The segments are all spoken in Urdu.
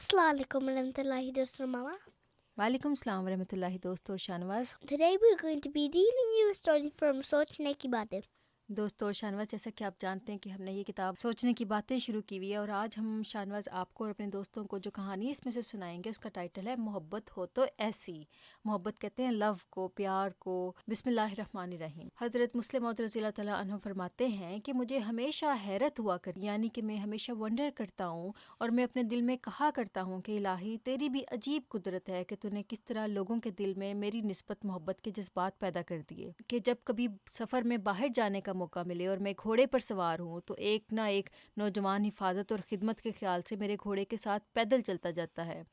Assalamu alaikum warahmatullahi dosto mama. وعلیکم السلام ورحمۃ اللہ دوست اور Shahnawaz. Today we're going to be reading you a story from سوچنے کی باتیں. دوست اور شاہنواز, جیسا کہ آپ جانتے ہیں کہ ہم نے یہ کتاب سوچنے کی باتیں شروع کی ہوئی ہے, اور آج ہم شاہنواز آپ کو اور اپنے دوستوں کو جو کہانی اس میں سے سنائیں گے اس کا ٹائٹل ہے محبت ہو تو ایسی. محبت کہتے ہیں لو کو, پیار کو. بسم اللہ الرحمن الرحیم. حضرت مسلم موعود رضی اللہ تعالیٰ عنہ فرماتے ہیں کہ مجھے ہمیشہ حیرت ہوا کر, یعنی کہ میں ہمیشہ ونڈر کرتا ہوں اور میں اپنے دل میں کہا کرتا ہوں کہ الہی تیری بھی عجیب قدرت ہے کہ تو نے کس طرح لوگوں کے دل میں میری نسبت محبت کے جذبات پیدا کر دیے, کہ جب کبھی سفر میں باہر جانے کا موقع ملے اور میں گھوڑے پر سوار ہوں تو ایک نہ ایک نوجوان حفاظت اور خدمت کے خیال سے میرے گھوڑے کے ساتھ پیدل چلتا جاتا ہے.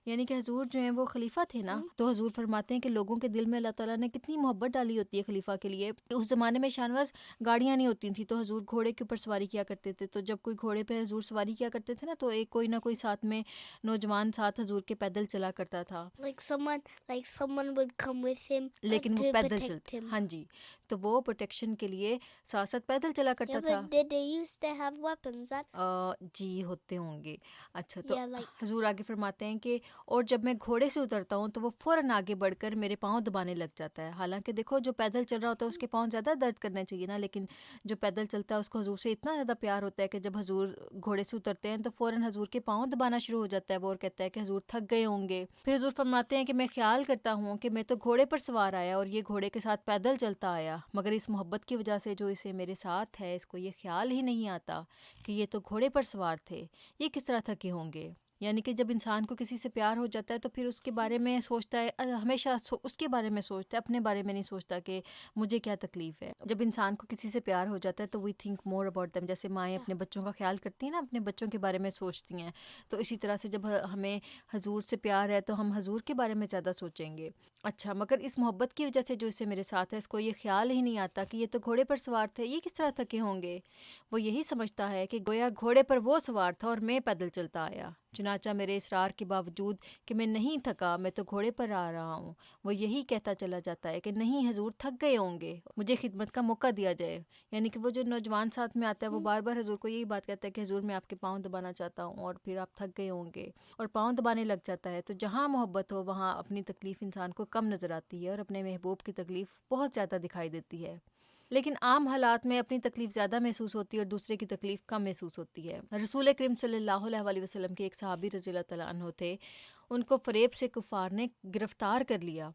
یعنی کہ حضور جو ہیں وہ خلیفہ تھے نا, تو حضور فرماتے ہیں کہ لوگوں کے دل میں اللہ تعالیٰ نے کتنی محبت ڈالی ہوتی ہے خلیفہ کے لیے. اس زمانے میں شاہنواز گاڑیاں نہیں ہوتی تھیں, تو حضور گھوڑے کے اوپر سواری کیا کرتے تھے. تو جب کوئی گھوڑے پہ حضور سواری کیا کرتے تھے نا, تو ایک کوئی نہ کوئی ساتھ میں نوجوان ساتھ حضور کے پیدل چلا کرتا تھا. Like someone would come with him لیکن وہ to پیدل protect چلتے, him. ہاں جی, تو وہ پروٹیکشن کے لیے ساتھ ساتھ پیدل چلا کرتا Yeah, تھا. but did they used to have weapons? جی ہوتے ہوں گے. اچھا, تو Yeah, like حضور آگے فرماتے ہیں کہ اور جب میں گھوڑے سے اترتا ہوں تو وہ فوراً آگے بڑھ کر میرے پاؤں دبانے لگ جاتا ہے. حالانکہ دیکھو جو پیدل چل رہا ہوتا ہے اس کے پاؤں زیادہ درد کرنا چاہیے نا, لیکن جو پیدل چلتا ہے اس کو حضور سے اتنا زیادہ پیار ہوتا ہے کہ جب حضور گھوڑے سے اترتے ہیں تو فوراً حضور کے پاؤں دبانا شروع ہو جاتا ہے وہ, اور کہتا ہے کہ حضور تھک گئے ہوں گے. پھر حضور فرماتے ہیں کہ میں خیال کرتا ہوں کہ میں تو گھوڑے پر سوار آیا اور یہ گھوڑے کے ساتھ پیدل چلتا آیا, مگر اس محبت کی وجہ سے جو اسے میرے ساتھ ہے اس کو یہ خیال ہی نہیں آتا کہ یہ تو گھوڑے پر سوار تھے, یہ کس طرح تھکے ہوں گے. یعنی کہ جب انسان کو کسی سے پیار ہو جاتا ہے تو پھر اس کے بارے میں سوچتا ہے, ہمیشہ اس کے بارے میں سوچتا ہے, اپنے بارے میں نہیں سوچتا کہ مجھے کیا تکلیف ہے. جب انسان کو کسی سے پیار ہو جاتا ہے تو we think more about them, جیسے مائیں اپنے بچوں کا خیال کرتی ہیں نا, اپنے بچوں کے بارے میں سوچتی ہیں, تو اسی طرح سے جب ہمیں حضور سے پیار ہے تو ہم حضور کے بارے میں زیادہ سوچیں گے. اچھا, مگر اس محبت کی وجہ سے جو اسے میرے ساتھ ہے اس کو یہ خیال ہی نہیں آتا کہ یہ تو گھوڑے پر سوار تھے, یہ کس طرح تھکے ہوں گے. وہ یہی سمجھتا ہے کہ گویا گھوڑے پر وہ سوار تھا اور میں پیدل چلتا آیا. چنانچہ میرے اصرار کے باوجود کہ میں نہیں تھکا, میں تو گھوڑے پر آ رہا ہوں, وہ یہی کہتا چلا جاتا ہے کہ نہیں حضور تھک گئے ہوں گے, مجھے خدمت کا موقع دیا جائے. یعنی کہ وہ جو نوجوان ساتھ میں آتا ہے وہ بار بار حضور کو یہی بات کہتا ہے کہ حضور میں آپ کے پاؤں دبانا چاہتا ہوں, اور پھر آپ تھک گئے ہوں گے, اور پاؤں دبانے لگ جاتا ہے. تو جہاں محبت ہو وہاں اپنی تکلیف انسان کو کم نظر آتی ہے اور اپنے محبوب کی تکلیف بہت زیادہ دکھائی دیتی ہے. لیکن عام حالات میں اپنی تکلیف زیادہ محسوس ہوتی ہے اور دوسرے کی تکلیف کم محسوس ہوتی ہے. رسول کریم صلی اللہ علیہ وسلم کے ایک صحابی رضی اللہ تعالیٰ عنہ تھے, ان کو فریب سے کفار نے گرفتار کر لیا,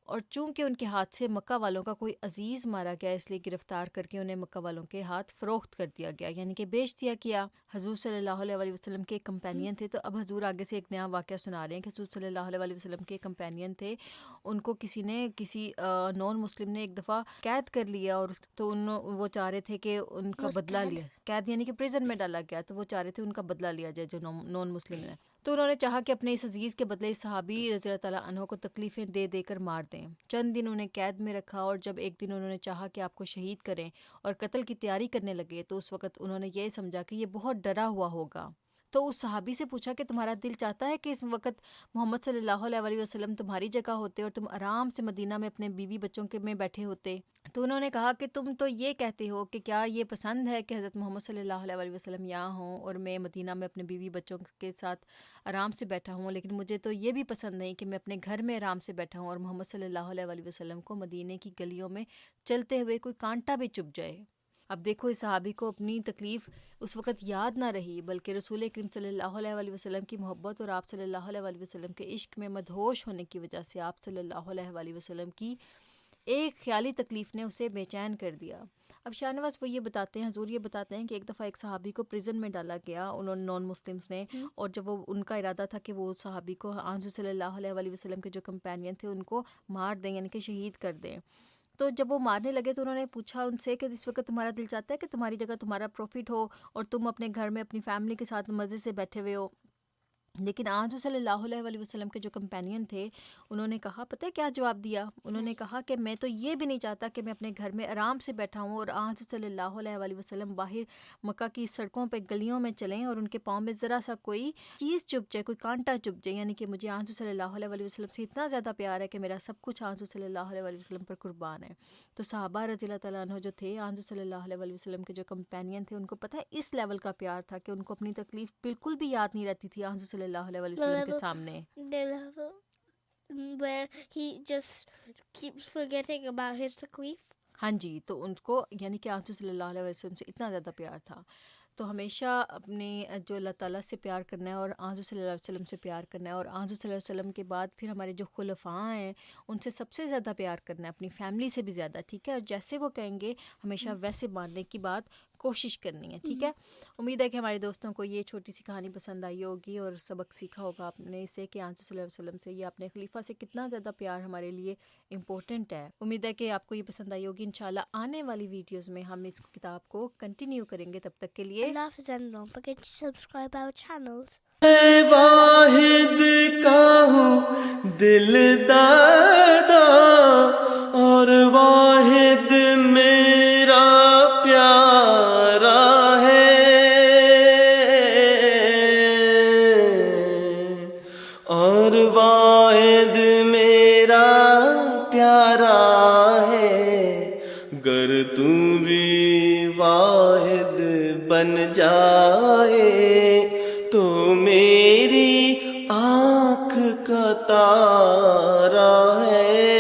اور چونکہ ان کے ہاتھ سے مکہ والوں کا کوئی عزیز مارا گیا اس لیے گرفتار کر کے انہیں مکہ والوں کے ہاتھ فروخت کر دیا گیا, یعنی کہ بیچ دیا گیا. حضور صلی اللہ علیہ وسلم کے ایک کمپینین تھے, تو اب حضور آگے سے ایک نیا واقعہ سنا رہے ہیں کہ حضور صلی اللہ علیہ وسلم کے کمپینین تھے, ان کو کسی نان مسلم نے ایک دفعہ قید کر لیا, اور تو وہ چاہ رہے تھے کہ ان کا بدلہ لیا, قید یعنی کہ پریزن میں ڈالا گیا, تو وہ چاہ رہے تھے ان کا بدلہ لیا جائے جو نان مسلم ہے. تو انہوں نے چاہا کہ اپنے اس عزیز کے بدلے اس صحابی رضی اللہ تعالیٰ عنہ کو تکلیفیں دے دے کر مار دیں. چند دن انہیں قید میں رکھا, اور جب ایک دن انہوں نے چاہا کہ آپ کو شہید کریں اور قتل کی تیاری کرنے لگے, تو اس وقت انہوں نے یہ سمجھا کہ یہ بہت ڈرا ہوا ہوگا. تو اس صحابی سے پوچھا کہ تمہارا دل چاہتا ہے کہ اس وقت محمد صلی اللہ علیہ وسلم تمہاری جگہ ہوتے اور تم آرام سے مدینہ میں اپنے بیوی بچوں کے میں بیٹھے ہوتے. تو انہوں نے کہا کہ تم تو یہ کہتے ہو کہ کیا یہ پسند ہے کہ حضرت محمد صلی اللہ علیہ وسلم یہاں ہوں اور میں مدینہ میں اپنے بیوی بچوں کے ساتھ آرام سے بیٹھا ہوں, لیکن مجھے تو یہ بھی پسند نہیں کہ میں اپنے گھر میں آرام سے بیٹھا ہوں اور محمد صلی اللہ علیہ وسلم کو مدینے کی گلیوں میں چلتے ہوئے کوئی کانٹا بھی چبھ جائے. اب دیکھو اس صحابی کو اپنی تکلیف اس وقت یاد نہ رہی, بلکہ رسول کریم صلی اللہ علیہ وسلم کی محبت اور آپ صلی اللہ علیہ وسلم کے عشق میں مدہوش ہونے کی وجہ سے آپ صلی اللہ علیہ وسلم کی ایک خیالی تکلیف نے اسے بے چین کر دیا. اب شاہنواز وہ یہ بتاتے ہیں, حضور یہ بتاتے ہیں کہ ایک دفعہ ایک صحابی کو پریزن میں ڈالا گیا, انہوں نے نان مسلمس نے, اور جب وہ ان کا ارادہ تھا کہ وہ صحابی کو حضور صلی اللہ علیہ وسلم کے جو کمپینین تھے ان کو مار دیں, یعنی کہ شہید کر دیں. تو جب وہ مارنے لگے تو انہوں نے پوچھا ان سے کہ اس وقت تمہارا دل چاہتا ہے کہ تمہاری جگہ تمہارا پروفٹ ہو اور تم اپنے گھر میں اپنی فیملی کے ساتھ مزے سے بیٹھے ہوئے ہو. لیکن آج صلی اللہ علیہ وسلم کے جو کمپینین تھے انہوں نے کہا, پتہ ہے کیا جواب دیا؟ انہوں نے کہا کہ میں تو یہ بھی نہیں چاہتا کہ میں اپنے گھر میں آرام سے بیٹھا ہوں اور آج صلی اللہ علیہ وسلم باہر مکہ کی سڑکوں پہ گلیوں میں چلیں اور ان کے پاؤں میں ذرا سا کوئی چیز چبھ جائے, کوئی کانٹا چبھ جائے. یعنی کہ مجھے آج صلی اللہ علیہ وسلم سے اتنا زیادہ پیار ہے کہ میرا سب کچھ آج صلی اللہ علیہ وسلم پر قربان ہے. تو صحابہ رضی اللہ تعالیٰ عنہ جو تھے آج صلی اللہ علیہ وسلم کے جو کمپینین تھے, ان کو پتہ ہے اس لیول کا پیار تھا کہ ان کو اپنی تکلیف بالکل بھی یاد نہیں رہتی تھی آج صلی صلی اللہ علیہ The وسلم کے level, سامنے. the level where he just keeps forgetting about his taklif. ہاں جی، تو ان کو یعنی کہ آنسو صلی اللہ علیہ وسلم سے اتنا زیادہ پیار تھا. تو ہمیشہ اپنے جو اللہ تعالیٰ سے پیار کرنا ہے اور آنسو صلی اللہ علیہ وسلم سے پیار کرنا ہے، اور آنسو صلی اللہ علیہ وسلم کے بعد پھر ہمارے جو خلفاء ہیں ان سے سب سے زیادہ پیار کرنا ہے، اپنی فیملی سے بھی زیادہ، ٹھیک ہے، اور جیسے وہ کہیں گے ہمیشہ ویسے ماننے کی بات کوشش کرنی ہے، ٹھیک ہے. امید ہے کہ ہمارے دوستوں کو یہ چھوٹی سی کہانی پسند آئی ہوگی اور سبق سیکھا ہوگا آپ نے اس سے کہ آنسو صلی اللہ علیہ وسلم سے یا اپنے خلیفہ سے کتنا زیادہ پیار ہمارے لیے امپورٹنٹ ہے. امید ہے کہ آپ کو یہ پسند آئی ہوگی. انشاءاللہ آنے والی ویڈیوز میں ہم اس کتاب کو کنٹینیو کریں گے. تب تک کے لیے Allah Hafiz, and don't forget to subscribe our channels. اے واحد کا ہوں دل دادا اور واحد میرا پیارا ہے، اور واحد میرا پیارا ہے. گر تو بھی واحد بن جائے تو میری آنکھ کا تارا ہے.